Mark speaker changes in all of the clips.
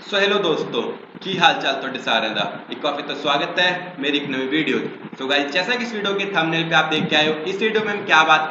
Speaker 1: So hello दोस्तों की हाल चाल तो सारे दा एक काफी तो स्वागत है मेरी एक नई वीडियो। तो गाइस जैसा कि इस वीडियो के थंबनेल पे आप देख के आए हो, इस वीडियो में हम क्या बात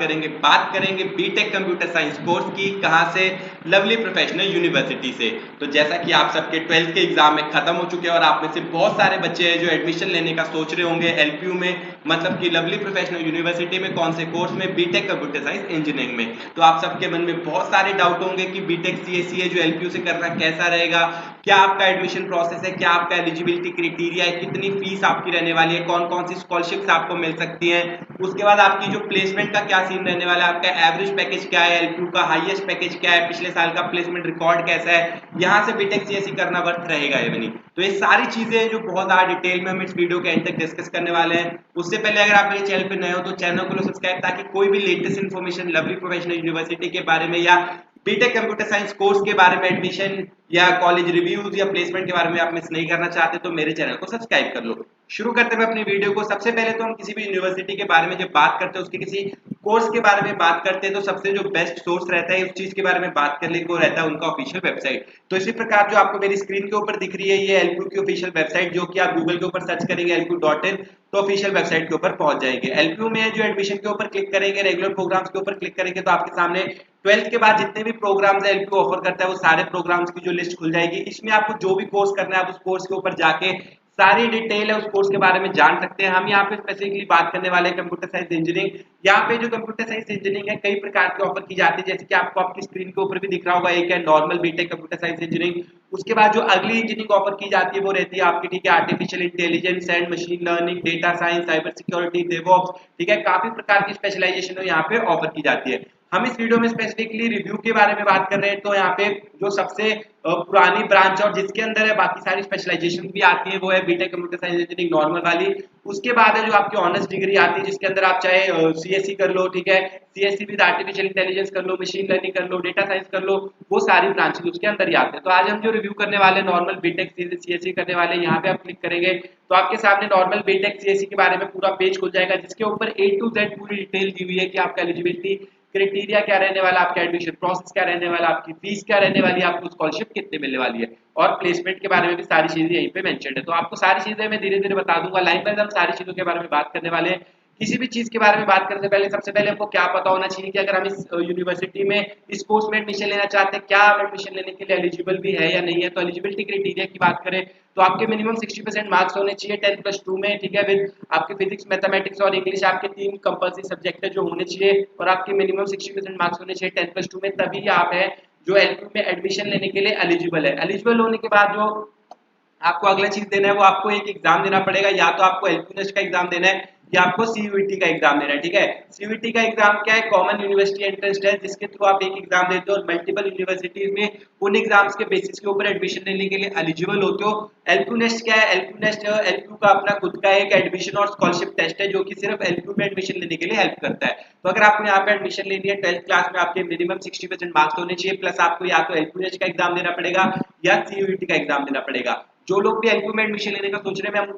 Speaker 1: करेंगे बीटेक कंप्यूटर साइंस कोर्स की। कहां से? लवली प्रोफेशनल यूनिवर्सिटी से। तो जैसा कि आप सबके 12th के एग्जाम में खत्म हो चुके हैं और आप में से बहुत सारे बच्चे हैं जो एडमिशन लेने का सोच रहे होंगे एलपीयू में, मतलब कि लवली प्रोफेशनल यूनिवर्सिटी में। कौन से कोर्स में? बीटेक कंप्यूटर साइंस इंजीनियरिंग में। तो आप सबके मन में बहुत सारे डाउट होंगे कि बीटेक सीएससी जो एलपीयू से करना कैसा रहेगा, क्या आपका एडमिशन प्रोसेस है, क्या आपका एलिजिबिलिटी क्राइटेरिया है, कितनी फीस आपकी रहने वाली है, कौन कौन सी स्कॉलरशिप्स आपको मिल सकती हैं, उसके बाद आपकी जो प्लेसमेंट का क्या सीन रहने वाला है, आपका एवरेज पैकेज क्या है, एलपीयू का हाईएस्ट पैकेज क्या है, पिछले साल का प्लेसमेंट रिकॉर्ड कैसा है, यहाँ से बीटेक सीएससी करना वर्थ रहेगा या नहीं। तो ये सारी चीजें जो बहुत ज्यादा डिटेल में हम इस वीडियो के एंड तक डिस्कस करने वाले हैं। उससे पहले अगर आप मेरे चैनल पे नए हो तो चैनल को सब्सक्राइब, ताकि कोई भी latest information lovely professional university के बारे में या बीटेक कंप्यूटर साइंस कोर्स के बारे में, एडमिशन या कॉलेज रिव्यूज या प्लेसमेंट के बारे में आप मिस नहीं करना चाहते तो मेरे चैनल को सब्सक्राइब कर लो। शुरू करते हैं अपनी वीडियो को। सबसे पहले तो हम किसी भी यूनिवर्सिटी के बारे में जब बात करते हैं, उसके किसी कोर्स के बारे में बात करते हैं, तो सबसे जो बेस्ट सोर्स रहता है उस चीज के बारे में बात करने को रहता है उनका ऑफिशियल वेबसाइट। तो इसी प्रकार जो आपको मेरी स्क्रीन के ऊपर दिख रही है ये एलपीयू की ऑफिशियल वेबसाइट, जो कि आप गूगल के ऊपर सर्च करेंगे lpu.in तो ऑफिशियल वेबसाइट के ऊपर पहुंच जाएंगे। एलपीयू में जो एडमिशन के ऊपर क्लिक करेंगे, रेगुलर प्रोग्राम्स के ऊपर क्लिक करेंगे तो आपके सामने 12th के बाद जितने भी प्रोग्राम्स है एलपीयू ऑफर करता है वो सारे प्रोग्राम्स की जो लिस्ट खुल जाएगी। इसमें आपको जो भी कोर्स करना है आप उस कोर्स के ऊपर जाके सारी डिटेल है उस कोर्स के बारे में जान सकते हैं। हम यहाँ पे स्पेसिफिकली बात करने वाले हैं कंप्यूटर साइंस इंजीनियरिंग। यहाँ पे जो कंप्यूटर साइंस इंजीनियरिंग है कई प्रकार की ऑफर की जाती है, जैसे कि आपको आपकी स्क्रीन के ऊपर भी दिख रहा होगा। एक है normal BTech computer science engineering. उसके बाद जो अगली इंजीनियरिंग ऑफर की जाती है वो रहती है आपकी, ठीक है, artificial intelligence and machine learning, data science, cyber security, DevOps, ठीक है, काफी प्रकार की स्पेशलाइजेशन यहाँ पे ऑफर की जाती है। हम इस वीडियो में स्पेसिफिकली रिव्यू के बारे में बात कर रहे हैं। तो यहाँ पे जो सबसे पुरानी ब्रांच और जिसके अंदर है बाकी सारी स्पेशलाइजेशन भी आती है वो है BTech computer science engineering normal वाली। उसके बाद है जो आपकी ऑनर्स डिग्री आती है जिसके अंदर आप चाहे सीएससी कर लो, ठीक है, सीएससी विद आर्टिफिशियल इंटेलिजेंस कर लो, मशीन लर्निंग कर लो, डेटा साइंस कर लो, वो सारी ब्रांचेस उसके अंदर ही आते हैं। तो आज हम जो रिव्यू करने वाले नॉर्मल बीटेक सीएससी करने वाले, यहाँ पे आप क्लिक करेंगे तो आपके सामने नॉर्मल बीटेक सीएससी के बारे में पूरा पेज खुल जाएगा, जिसके ऊपर A to Z पूरी डिटेल दी हुई है कि आपका एलिजिबिलिटी क्राइटेरिया क्या रहने वाला, आपका एडमिशन प्रोसेस क्या रहने वाला, आपकी फीस क्या रहने वाली है, आपको स्कॉलरशिप कितने मिलने वाली है, और प्लेसमेंट के बारे में भी सारी चीजें यहीं पे मेंशन है। तो आपको सारी चीजें मैं धीरे धीरे बता दूंगा, लाइन बाय हम सारी चीजों के बारे में बात करने वाले हैं। किसी भी चीज के बारे में बात करने से पहले सबसे पहले हमको क्या पता होना चाहिए कि अगर हम इस यूनिवर्सिटी में इस कोर्स में एडमिशन लेना चाहते हैं, क्या हम एडमिशन लेने के लिए एलिजिबल भी है या नहीं है। तो एलिजिबिलिटी क्राइटेरिया की बात करें तो आपके मिनिमम 60% मार्क्स होने चाहिए 10+2 में, ठीक है, विद आपके फिजिक्स, मैथमेटिक्स और इंग्लिश आपके 3 कंपल्सरी सब्जेक्ट है जो होने चाहिए, और आपके मिनिमम 60% मार्क्स होने चाहिए 10+2 में, तभी आप है जो एलपीयू में एडमिशन लेने के लिए एलिजिबल है। एलिजिबल होने के बाद जो आपको अगला चीज देना है वो आपको एक एग्जाम देना पड़ेगा, या तो आपको एलपीयू नेस्ट का एग्जाम देना है या आपको सीयूईटी का एग्जाम देना है, ठीक है। सीयूईटी का एग्जाम क्या है? कॉमन यूनिवर्सिटी एंट्रेंस टेस्ट, जिसके थ्रू आप एक एग्जाम देते हो और मल्टीपल यूनिवर्सिटीज में उन एग्जाम्स के बेसिस के ऊपर एडमिशन लेने के लिए एलिजिबल होते हो। एलपीयू नेस्ट क्या है? एलपीयू नेस्ट एलपीयू का अपना खुद का एक एडमिशन और स्कॉलरशिप टेस्ट है जो कि सिर्फ एलपीयू में एडमिशन लेने के लिए हेल्प करता है। तो अगर आपको यहाँ पे एडमिशन लेनी है 12th क्लास में, आपके मिनिमम 60% मार्क्स होने चाहिए, प्लस आपको या तो एलपीयू नेस्ट का एग्जाम देना पड़ेगा या सीयूईटी का एग्जाम देना पड़ेगा। जो लोग भी एलपीयू में एडमिशन लेने का सोच रहे हैं मैं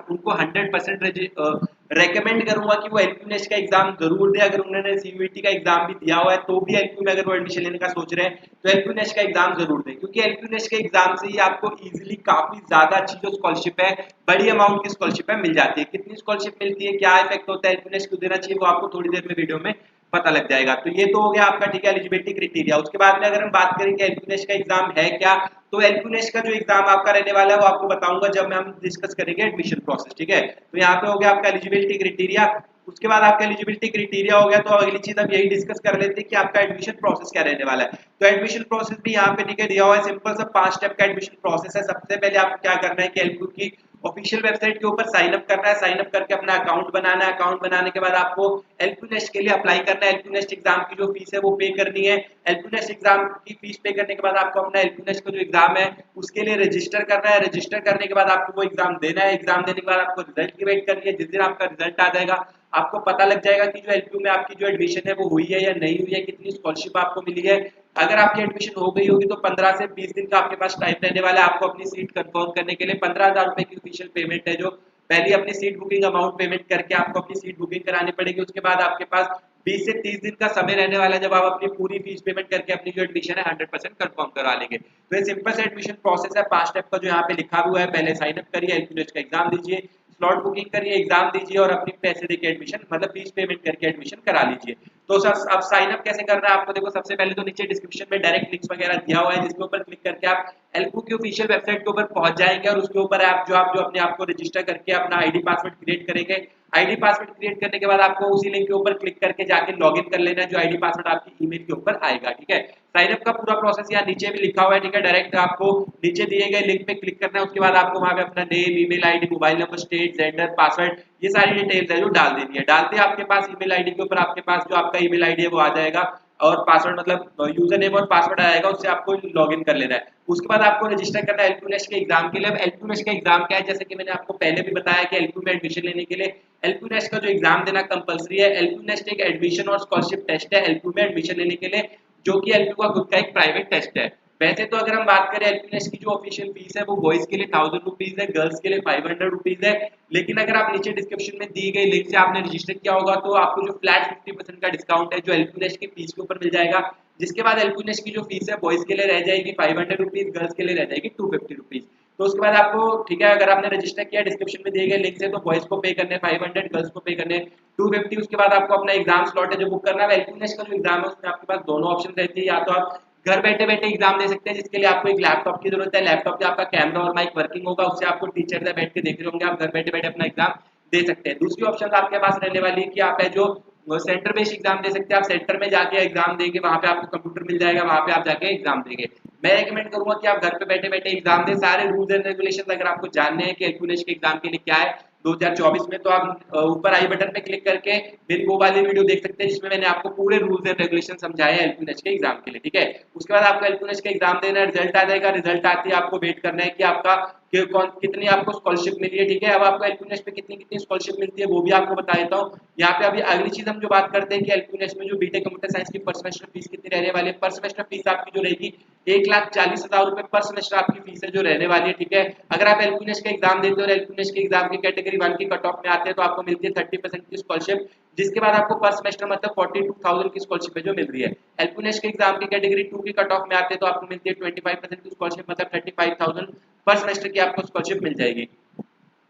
Speaker 1: उनको 100% रेकमेंड करूंगा कि वो एलपीयू नेस्ट का एग्जाम जरूर दे। अगर उन्होंने सीयूईटी का एग्जाम भी दिया हुआ है तो भी एलपीयू में अगर वो एडमिशन लेने का सोच रहे हैं तो एलपीयू नेस्ट का एग्जाम जरूर दें, क्योंकि एलपीयू नेस्ट के एग्जाम से ही आपको इजीली काफी ज्यादा अच्छी जो स्कॉलरशिप है, बड़ी अमाउंट की स्कॉलरशिप है, मिल जाती है। कितनी स्कॉलरशिप मिलती है, क्या इफेक्ट होता है, एलपीयू नेस्ट को देना चाहिए, वो आपको थोड़ी देर में वीडियो में पता लग जाएगा। तो ये तो हो गया आपका, ठीक है, एलिजिबिलिटी क्राइटेरिया। उसके बाद में अगर हम बात करेंगे एलपीयू नेस्ट का एग्जाम है क्या, तो एलपीयू नेस्ट का जो एग्जाम आपका रहने वाला है वो आपको बताऊंगा जब हम डिस्कस करेंगे एडमिशन प्रोसेस, ठीक है। तो यहाँ पे हो गया आपका एलिजिबिलिटी क्राइटेरिया। उसके बाद आपका एलिजिबिलिटी क्राइटेरिया हो गया तो अगली चीज हम यही डिस्कस कर लेते हैं कि आपका एडमिशन प्रोसेस क्या रहने वाला है। तो एडमिशन प्रोसेस भी यहाँ पे, ठीक है, दिया हुआ है, सिंपल सा 5 स्टेप का एडमिशन प्रोसेस है। सबसे पहले आपको क्या करना है कि एलपीयू की ऑफिशियल वेबसाइट के ऊपर साइन अप करना है, साइन अप करके अपना अकाउंट बनाना है। अकाउंट बनाने के बाद आपको एलपीयू नेस्ट के लिए अप्लाई करना है। एलपीयू नेस्ट एग्जाम की जो फीस है वो पे करनी है। एलपीयू नेस्ट एग्जाम की फीस पे करने के बाद आपको अपना एलपीयू नेस्ट का जो एग्जाम है उसके लिए रजिस्टर करना है। रजिस्टर करने के बाद आपको वो एग्जाम देना है। एग्जाम देने के बाद आपको रिजल्ट की वेट करनी है। जिस दिन आपका रिजल्ट आ जाएगा आपको पता लग जाएगा कि जो एलपीयू में आपकी जो एडमिशन है वो हुई है या नहीं हुई है, कितनी स्कॉलरशिप आपको मिली है। अगर आपकी एडमिशन हो गई होगी तो 15 से 20 दिन का आपके पास टाइम रहने वाला है आपको अपनी सीट कंफर्म करने के लिए। 15,000 रुपए की ऑफिशियल पेमेंट है जो पहले अपनी सीट बुकिंग अमाउंट पेमेंट करके आपको अपनी सीट बुकिंग करानी पड़ेगी। उसके बाद आपके पास 20 से 30 दिन का समय रहने वाला है जब आप अपनी पूरी फीस पेमेंट करके अपनी जो एडमिशन है 100% कंफर्म करवा लेंगे। तो ये सिंपल सा एडमिशन प्रोसेस है 5 स्टेप का जो यहाँ पे लिखा हुआ है। पहले साइन अप करिए, एलपीनेट का एग्जाम दीजिए, स्लॉट बुकिंग करिए, एग्जाम दीजिए और अपनी पैसे देके एडमिशन मतलब फीस पेमेंट करके एडमिशन करा लीजिए। तो सर अब साइन अप कैसे करना है आपको, देखो सबसे पहले तो नीचे डिस्क्रिप्शन में डायरेक्ट लिंक्स वगैरह दिया हुआ है, जिसके ऊपर क्लिक करके आप एल्पू की ऑफिशियल वेबसाइट के ऊपर पहुंच जाएंगे और उसके ऊपर आप जो अपने आप को रजिस्टर करके अपना आईडी पासवर्ड क्रिएट करेंगे। आईडी पासवर्ड क्रिएट करने के बाद आपको उसी लिंक के ऊपर क्लिक करके जाके लॉगिन कर लेना है, जो आईडी पासवर्ड आपकी ईमेल के ऊपर आएगा। ठीक है, साइन अप का पूरा प्रोसेस यहाँ नीचे भी लिखा हुआ है। ठीक है, डायरेक्ट आपको नीचे दिए गए लिंक पे क्लिक करना है, उसके बाद आपको वहां पे अपना name, email ID, mobile number, state, gender, password, ये सारी डिटेल्स है जो डाल देनी है। डालते ही आपके पास ईमेल आईडी के ऊपर आपके पास जो आपका ईमेल आईडी है वो आ जाएगा और पासवर्ड मतलब यूजर नेम और पासवर्ड आएगा, उससे आपको लॉगिन कर लेना है। उसके बाद आपको रजिस्टर करना है एलपीनेट के एग्जाम के लिए। अब एलपीनेट का एग्जाम क्या है, जैसे कि मैंने आपको पहले भी बताया कि एलपी में एडमिशन लेने के लिए एलपीनेट का जो एग्जाम देना कंपलसरी है। एलपीनेट एक एडमिशन और स्कॉलरशिप टेस्ट है एलपी में एडमिशन लेने के लिए, जो कि एलपी का खुद का एक प्राइवेट टेस्ट है। वैसे तो अगर हम बात करें एलपीनेट की जो ऑफिशियल फीस है वो बॉयज के लिए 1000 रुपीज है, गर्ल्स के लिए 500 रुपीज है। लेकिन अगर आप नीचे डिस्क्रिप्शन में दी गई लिंक से आपने रजिस्टर किया होगा तो आपको जो फ्लैट 50% का डिस्काउंट है जो एलपीनेट की फीस के ऊपर मिल जाएगा। जिसके बाद एलपीनेट की जो फीस है बॉयज के लिए रह जाएगी 500 रुपीज, गर्ल्स के लिए रह जाएगी 250 रुपीज। तो उसके बाद आपको ठीक है, अगर आपने रजिस्टर किया डिस्क्रिप्शन में दिए गए लिंक से तो बॉयज को पे करने 500, गर्ल्स को पे करने 250। उसके बाद आपको अपना एग्जाम स्लॉट है जो बुक करना है। एलपीनेट का जो एग्जाम है उसमें आपके पास दोनों ऑप्शन रहते हैं, या तो आप घर बैठे बैठे एग्जाम दे सकते हैं, जिसके लिए आपको एक लैपटॉप की जरूरत है। लैपटॉप पे आपका कैमरा और माइक वर्किंग होगा, उससे आपको टीचर से बैठ के देख रहे होंगे, आप घर बैठे बैठे अपना एग्जाम दे सकते हैं। दूसरी ऑप्शन आपके पास रहने वाली है कि आप है जो सेंटर बेस्ड एग्जाम दे सकते हैं। आप सेंटर में जाके एग्जाम देंगे, वहां पे आपको कंप्यूटर मिल जाएगा, वहां पे आप जाके एग्जाम देंगे। मैं रेकमेंड करूंगा कि आप घर पे बैठे बैठे एग्जाम दें। सारे रूल्स एंड रेगुलेशंस अगर आपको जानने हैं कि एलपीनेट के एग्जाम के लिए क्या है 2024 में, तो आप ऊपर आई बटन पे क्लिक करके मेरी वो वाली वीडियो देख सकते हैं जिसमें मैंने आपको पूरे रूल्स एंड रेगुलेशन समझाए हैं एलपीनेट के एग्जाम के लिए। ठीक है, उसके बाद आपको एलपीनेट का एग्जाम देना है, रिजल्ट आ जाएगा। रिजल्ट आते ही आपको वेट करना है कि आपका कितनी आपको स्कॉलरशिप मिली है। ठीक है, अब आपको एलपीनेट पे कितनी कितनी स्कॉलरशिप मिलती है वो भी आपको बता देता हूँ यहाँ पे। अभी अगली चीज हम जो बात करते हैं कि एलपीनेट में जो बीटेक कंप्यूटर साइंस की पर सेमेस्टर फीस कितनी रहने वाली है। पर सेमेस्टर फीस आपकी जो रहेगी 1,40,000 रुपए पर सेमेस्टर आपकी फीस है जो रहने वाली है। ठीक है, अगर आप एलपीनेट का एग्जाम देते हो और एलपीनेट के एग्जाम की कैटेगरी 1 की कट ऑफ में आते हैं तो आपको मिलती है 30% की स्कॉलरशिप, जिसके बाद आपको पर सेमेस्टर मतलब 42,000 की स्कॉलरशिप है जो मिल रही है। एलपीनेट के एग्जाम की कैटेगरी 2 की कट ऑफ में आते हैं तो आपको मिलती है 25% की स्कॉलरशिप, मतलब 35,000 पर सेमेस्टर की आपको स्कॉलरशिप मिल जाएगी।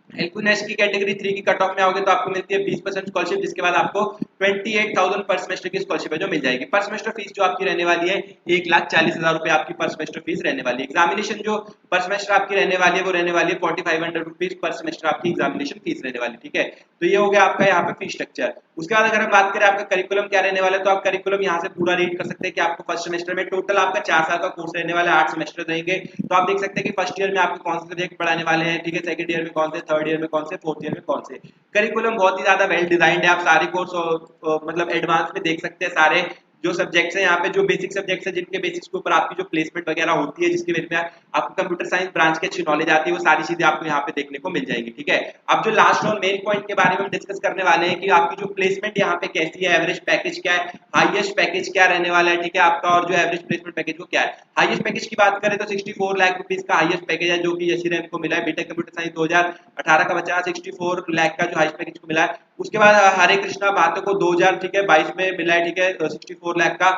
Speaker 1: एलपीनेट की कैटेगरी 3 की कट ऑफ में आओगे तो आपको मिलती है 20% स्कॉलरशिप, जिसके बाद आपको 28,000 पर सेमेस्टर की स्कॉलरशिप है जो मिल जाएगी। पर सेमेस्टर फीस जो आपकी रहने वाली है 1,40,000 रुपए आपकी पर सेमेस्टर फीस रहने वाली है। एग्जामिनेशन जो पर सेमेस्टर आपकी रहने वाली है वो रहने वाली है 4500 रुपीज पर सेमेस्टर आपकी एग्जामिनेशन फीस रहने वाली। ठीक है, तो ये हो गया आपका यहाँ पे फीस स्ट्रक्चर। उसके बाद अगर हम बात करें आपका करिकुलम क्या रहने वाला है, तो आप करिकुलम यहाँ से पूरा रीड कर सकते हैं कि आपको फर्स्ट सेमेस्टर में टोटल आपका 4 साल का कोर्स रहने वाला है, 8 सेमेस्टर रहेंगे। तो आप देख सकते हैं कि फर्स्ट ईयर में आपको कौन से सब्जेक्ट पढ़ाने वाले हैं, ठीक है, सेकंड ईयर में कौन से, थर्ड ईयर में कौन से, फोर्थ ईयर में कौन से। करिकुलम बहुत ही ज्यादा वेल डिजाइंड है, आप सारे कोर्स मतलब एडवांस में देख सकते हैं। सारे जो सब्जेक्ट्स हैं यहाँ पे, जो बेसिक सब्जेक्ट्स हैं जिनके बेसिक्स के ऊपर आपकी जो प्लेसमेंट वगैरह होती है, जिसकी वजह से आपको कंप्यूटर साइंस ब्रांच की अच्छी नॉलेज आती है, वो सारी चीजें आपको यहाँ पे देखने को मिल जाएंगी। ठीक है, अब जो लास्ट और मेन पॉइंट के बारे में डिस्कस करने वाले हैं कि आपकी जो प्लेसमेंट यहाँ पे कैसी है, एवरेज पैकेज क्या है, हाईएस्ट पैकेज क्या रहने वाला है। ठीक है, आपका और जो एवरेज प्लेसमेंट पैकेज वो क्या है। हाईएस्ट पैकेज की बात करें तो 64 लाख रुपीज का हाईएस्ट पैकेज है जो कि यशी रैम को मिला है। बीटेक कंप्यूटर साइंस 2018 का बच्चा 64 लाख का जो हाईएस्ट पैकेज को मिला है। उसके बाद हरे कृष्णा भातो को 2022 में मिला है। ठीक है, 64 लाख का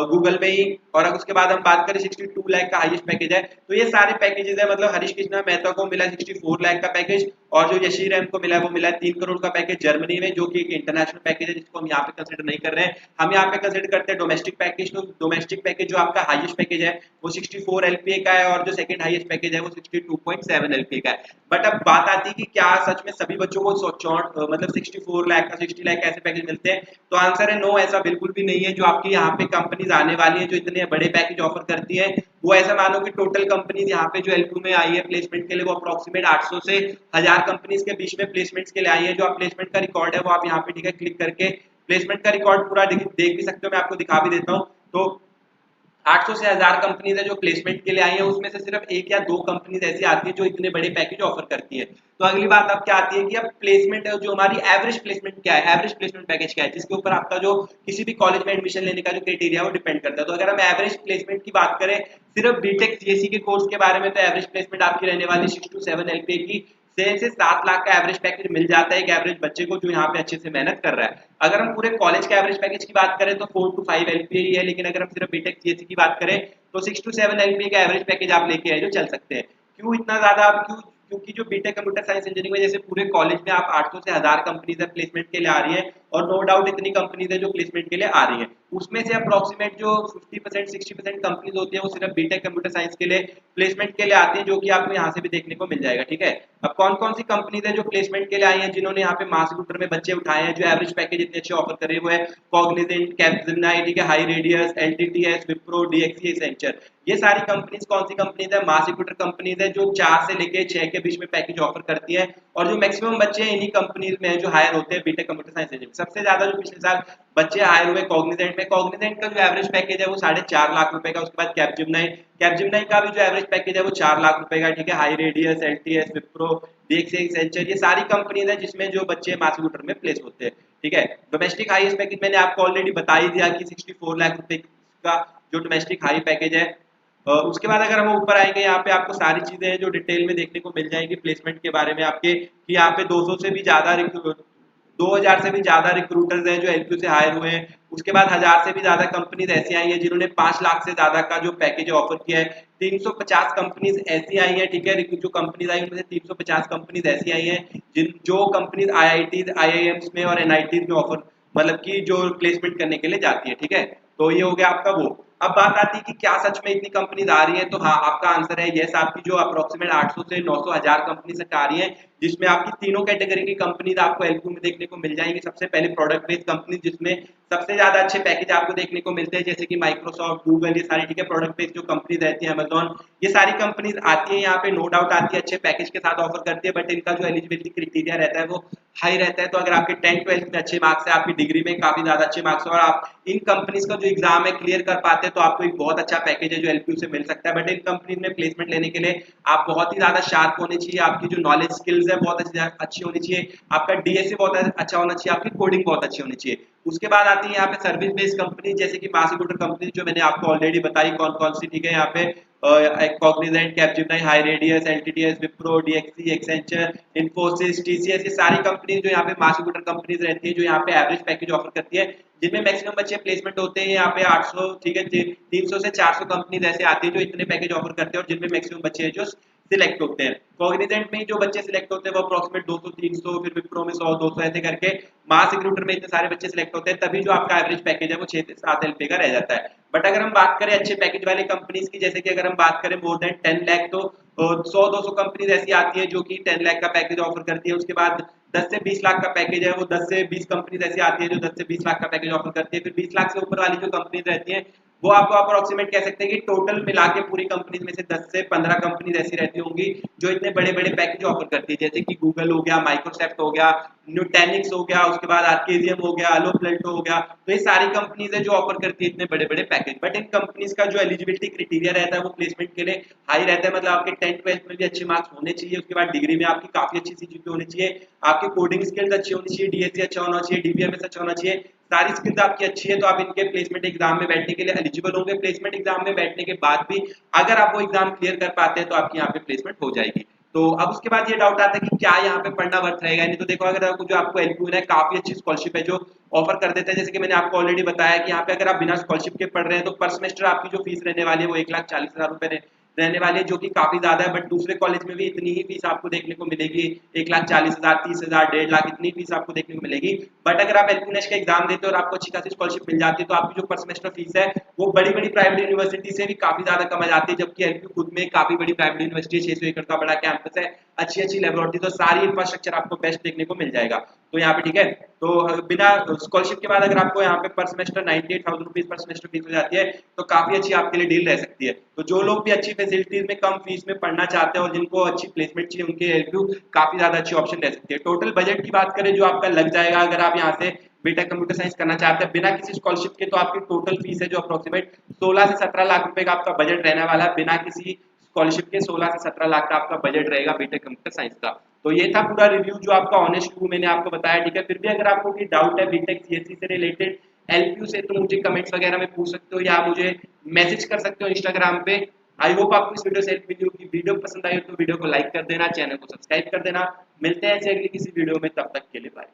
Speaker 1: गूगल में ही। और उसके बाद हम बात करें 62 लाख का हाईएस्ट पैकेज है। तो ये सारे पैकेजेस है, मतलब हरीश कृष्णा मेहता को मिला 64 लाख का पैकेज, और जो यशी रैम को मिला है वो मिला है 3 करोड़ का पैकेज जर्मनी में, जो कि एक इंटरनेशनल पैकेज है जिसको हम यहाँ पे कंसिडर नहीं कर रहे हैं। हम यहाँ पे कंसिडर करते हैं डोमेस्टिक पैकेज। तो डोमेस्टिक पैकेज जो आपका हाईएस्ट पैकेज है वो 64 एलपीए का है, और जो सेकंड हाईएस्ट पैकेज है वो 62.7 एलपीए का है। बट अब बात आती है कि क्या सच में सभी बच्चों को मतलब 64 लाख का 60 लाख ऐसे पैकेज मिलते हैं, तो आंसर है नो, ऐसा बिल्कुल भी नहीं है। जो आपकी यहाँ पे कंपनीज आने वाली है जो इतने बड़े पैकेज ऑफर करती है, वो ऐसा मानो कि टोटल कंपनीज यहाँ पे जो एलपी में आई है प्लेसमेंट के लिए वो अप्रोक्सीमेट 800 से 1000 कंपनीज के बीच में प्लेसमेंट्स के लिए आई है। जो आप प्लेसमेंट का रिकॉर्ड है वो आप यहाँ पे ठीक है क्लिक करके प्लेसमेंट का रिकॉर्ड पूरा देख भी सकते हो, मैं आपको दिखा भी देता हूँ। तो 800 से 1000 कंपनीज है जो प्लेसमेंट के लिए आई है, उसमें से सिर्फ 1 या 2 कंपनीज ऐसी आती है जो इतने बड़े पैकेज ऑफर करती है। तो अगली बात अब क्या आती है कि अब प्लेसमेंट है, जो हमारी एवरेज प्लेसमेंट क्या है, एवरेज प्लेसमेंट पैकेज क्या है, जिसके ऊपर आपका जो किसी भी कॉलेज में एडमिशन लेने का जो क्राइटेरिया है वो डिपेंड करता है। तो अगर हम एवरेज प्लेसमेंट की बात करें सिर्फ बीटेक सीएससी के कोर्स के बारे में, तो एवरेज प्लेसमेंट आपकी रहने वाली 6 to 7 एलपीए की से 7 लाख का एवरेज पैकेज मिल जाता है एक एवरेज बच्चे को जो यहाँ पे अच्छे से मेहनत कर रहा है। अगर हम पूरे कॉलेज के एवरेज पैकेज की बात करें तो 4 to 5 LPA ही है, लेकिन अगर हम सिर्फ बीटेक सीएससी की बात करें तो 6 to 7 LPA का एवरेज पैकेज आप लेके आए जो चल सकते हैं। क्यों इतना ज्यादा आप क्यों? क्योंकि जो बीटेक कंप्यूटर साइंस इंजीनियरिंग में जैसे पूरे कॉलेज में आप 800 से 1000 कंपनीज प्लेसमेंट के लिए आ रही है, और नो डाउट इतनी कंपनीज है जो प्लेसमेंट के लिए आ रही है, उसमें से अप्रोक्सीमेट जो 50% 60% कंपनीज होती है वो सिर्फ बीटेक कंप्यूटर साइंस के लिए प्लेसमेंट के लिए आती है, जो कि आपको यहाँ से भी देखने को मिल जाएगा। ठीक है, अब कौन कौन सी कंपनीज है जो प्लेसमेंट के लिए आई है जिन्होंने यहाँ पे मास रिक्रूटर में बच्चे उठाए हैं, जो एवरेज पैकेज इतने अच्छे ऑफर कर रहे हैं, वो है कॉग्निजेंट, कैपजेमिनी, ठीक है, HighRadius, LTTS, Wipro, DXC, Accenture. ये सारी कंपनीज कौन सी कंपनीज है? मास रिक्रूटर कंपनीज है जो 4 से लेके 6 के बीच में पैकेज ऑफर करती है, और जो मैक्सिमम बच्चे हैं इन्हीं कंपनीज में जो हायर होते हैं बीटेक कंप्यूटर साइंस इंजीनियरिंग। सबसे ज्यादा जो पिछले साल बच्चे हायर हुए कॉग्निजेंट में, कॉग्निजेंट का जो एवरेज पैकेज है वो 4.5 लाख रुपए का। उसके बाद कैपजेमिनी का भी जो एवरेज पैकेज है वो 4 लाख रुपए का। ठीक है, HighRadius, LTS, Wipro, DXC, Accenture, ये सारी कंपनीज है जिसमें जो बच्चे मास रिक्रूटर में प्लेस होते हैं। ठीक है, डोमेस्टिक हाईएस्ट पैकेज मैंने आपको ऑलरेडी बता ही दिया कि 64 लाख रुपए का जो डोमेस्टिक हाई पैकेज है। उसके बाद अगर हम ऊपर आएंगे यहाँ पे आपको सारी चीजें जो डिटेल में देखने को मिल जाएंगी प्लेसमेंट के बारे में आपके, कि यहाँ पे 200 से भी ज्यादा 2000 से भी ज्यादा रिक्रूटर्स हैं जो एलपीयू से हायर हुए हैं। उसके बाद 1000 से भी ज्यादा कंपनीज ऐसी आई हैं जिन्होंने 5 लाख से ज्यादा का जो पैकेज ऑफर किया है। 350 कंपनीज ऐसी आई हैं, ठीक है, जो कंपनीज आई उनमें से 350 कंपनीज ऐसी आई हैं जिन जो कंपनीज आईआईटीज, आईआईएम्स में और एनआईटीज में ऑफर मतलब कि जो प्लेसमेंट करने के लिए जाती है। ठीक है, तो ये हो गया आपका वो। अब बात आती है कि क्या सच में इतनी कंपनीज आ रही है, तो हाँ, आपका आंसर है यस। आपकी जो अप्रोक्सीमेट 800 से 900 1000 कंपनीज आ रही है, जिसमें आपकी तीनों कैटेगरी की कंपनीज आपको एलपीयू में देखने को मिल जाएंगी। सबसे पहले प्रोडक्ट बेस्ड कंपनी जिसमें सबसे ज्यादा अच्छे पैकेज आपको देखने को मिलते हैं, जैसे कि माइक्रोसॉफ्ट, गूगल, ये सारी, ठीक है, प्रोडक्ट बेस्ड जो कंपनीज रहती है, अमेजॉन, ये सारी कंपनीज आती है यहाँ पे, नो डाउट आती है, अच्छे पैकेज के साथ ऑफर करती है, बट इनका जो एलिजिबिलिटी क्राइटेरिया रहता है वो हाई रहता है। तो अगर आपके 10-12 में अच्छे मार्क्स है, आपकी डिग्री में काफी ज्यादा अच्छे मार्क्स है और आप इन कंपनीज का जो एग्जाम है क्लियर कर पाते हैं, तो आपको एक बहुत अच्छा पैकेज है जो एलपीयू से मिल सकता है। बट इन कंपनीज में प्लेसमेंट लेने के लिए आप बहुत ही ज्यादा शार्प होने चाहिए, आपकी जो नॉलेज स्किल्स है बहुत अच्छी होनी चाहिए, आपका डीएसए बहुत अच्छा होना चाहिए, आपकी कोडिंग बहुत अच्छी होनी चाहिए। उसके बाद आती है यहाँ पे सर्विस बेस्ड कंपनी, जैसे कि मास रिक्रूटर कंपनी जो मैंने आपको ऑलरेडी बताई कौन कौन सी, ठीक है, यहाँ पे Cognizant, Capgemini, HighRadius, LTTS, Wipro, DXC, Accenture, Infosys, TCS, ये सारी कंपनीज जो यहाँ पे मास रिक्रूटर कंपनीज रहती है जो यहाँ पे एवरेज पैकेज ऑफर करती है, जिनमें मैक्सिमम बच्चे प्लेसमेंट होते हैं यहाँ पे 800, ठीक है, 300 से 400 कंपनीज ऐसे आती है जो इतने पैकेज ऑफर करते हैं, और जिनमें मैक्सिमम बच्चे जो सिलेक्ट होते हैं। कॉग्निजेंट में जो बच्चे सिलेक्ट होते हैं वो अप्रोक्सीमेट 200 300, फिर विप्रो में 100 200 ऐसे करके मास रिक्रूटर में इतने सारे बच्चे सिलेक्ट होते हैं, तभी जो आपका एवरेज पैकेज है वो 6 से 7 एलपी का रह जाता है। बट अगर हम बात करें अच्छे पैकेज वाले कंपनीज की, जैसे कि अगर हम बात करें मोर देन 10 लाख, तो 100-200 कंपनीज ऐसी आती है जो कि 10 लाख का पैकेज ऑफर करती है। उसके बाद 10 से 20 लाख का पैकेज है, वो 10 से 20 कंपनीज ऐसी आती है जो 10 से 20 लाख का पैकेज ऑफर करती है। फिर 20 लाख से ऊपर वाली जो कंपनीज रहती है वो आपको अप्रोक्सीमेट कह सकते हैं कि टोटल मिला के पूरी कंपनीज में से 10 से 15 कंपनीज ऐसी रहती होंगी जो इतने बड़े बड़े पैकेज ऑफर करती है, जैसे कि गूगल हो गया, माइक्रोसॉफ्ट हो गया, न्यूटेनिक्स हो गया, उसके बाद आर्केजियम हो गया, अलो प्लेटो हो गया। तो ये सारी कंपनीज है जो ऑफर करती है इतने बड़े बड़े पैकेज। बट इन कंपनीज का जो एलिजिबिलिटी क्राइटेरिया रहता है वो प्लेसमेंट के लिए हाई रहता है, मतलब आपके 10-12 में भी अच्छे मार्क्स होने चाहिए, उसके बाद डिग्री में आपकी काफी अच्छी सीजीपीए होनी चाहिए, आपकी कोडिंग स्किल्स अच्छी होनी चाहिए, डीएसए अच्छा होना चाहिए, डीबीएमएस अच्छा होना चाहिए, सारी स्किल्स आपकी अच्छी है, तो आप इनके प्लेसमेंट एग्जाम में बैठने के लिए एलिजिबल होंगे। प्लेसमेंट एग्जाम में बैठने के बाद भी अगर आप वो एग्जाम क्लियर कर पाते हैं तो आपकी यहाँ पे प्लेसमेंट हो जाएगी। तो अब उसके बाद ये डाउट आता है कि क्या यहाँ पे पढ़ना वर्थ रहेगा, नहीं तो देखो अगर जो आपको एलपीयू है काफी अच्छी स्कॉलरशिप है जो ऑफर कर देता है, जैसे कि मैंने आपको ऑलरेडी बताया कि यहाँ पे अगर आप बिना स्कॉलरशिप के पढ़ रहे हैं तो पर सेमेस्टर आपकी जो फीस रहने वाली है वो 1,40,000 रुपए रहने वाली है, जो कि काफी ज्यादा है। बट दूसरे कॉलेज में भी इतनी ही फीस आपको देखने को मिलेगी, 1,40,000, 30,000, 1.5 लाख इतनी फीस आपको देखने को मिलेगी। बट अगर आप एलपीयू का एग्जाम देते हो और आपको अच्छी खासी स्कॉलरशिप मिल जाती है तो आपकी जो पर सेमेस्टर फीस है वो बड़ी बड़ी प्राइवेट यूनिवर्सिटी से भी काफी ज्यादा कम आ जाती है, जबकि एलपीयू खुद में काफी बड़ी प्राइवेट यूनिवर्सिटी 600 एकड़ का बड़ा कैंपस है, अच्छी अच्छी लेबोरेटरी, तो सारी इंफ्रास्ट्रक्चर आपको बेस्ट देखने को मिल जाएगा। तो यहाँ पे ठीक है, तो बिना स्कॉलरशिप के बाद अगर आपको यहाँ पे पर semester 98,000 rupees per semester fees हो जाती है तो काफी अच्छी आपके लिए डील रह सकती है। तो जो लोग भी अच्छी फैसिलिटीज में कम फीस में पढ़ना चाहते हैं और जिनको अच्छी प्लेसमेंट चाहिए उनके एलपीयू काफी ज्यादा अच्छी ऑप्शन रह सकती है। टोटल बजट की बात करें जो आपका लग जाएगा अगर आप यहाँ से बीटेक कंप्यूटर साइंस करना चाहते हैं बिना किसी स्कॉलरशिप के, तो आपकी टोटल फीस है जो अप्रोक्सीमेट 16 से 17 लाख रुपए का आपका बजट रहने वाला है। बिना किसी स्कॉलरशिप के 16 से 17 लाख का आपका बजट रहेगा बीटेक कंप्यूटर साइंस का। तो ये था पूरा रिव्यू जो आपका ऑनेस्ट रिव्यू मैंने आपको बताया, ठीक है। फिर भी अगर आपको कोई डाउट है बीटेक सीएससी से रिलेटेड एलपीयू से, तो मुझे कमेंट्स वगैरह में पूछ सकते हो या मुझे मैसेज कर सकते हो इंस्टाग्राम पे। आई होप आपको इस वीडियो से हेल्प मिली होगी। वीडियो पसंद आई हो तो वीडियो को लाइक कर देना, चैनल को सब्सक्राइब कर देना। मिलते हैं ऐसे अगली किसी वीडियो में, तब तक के लिए बाय।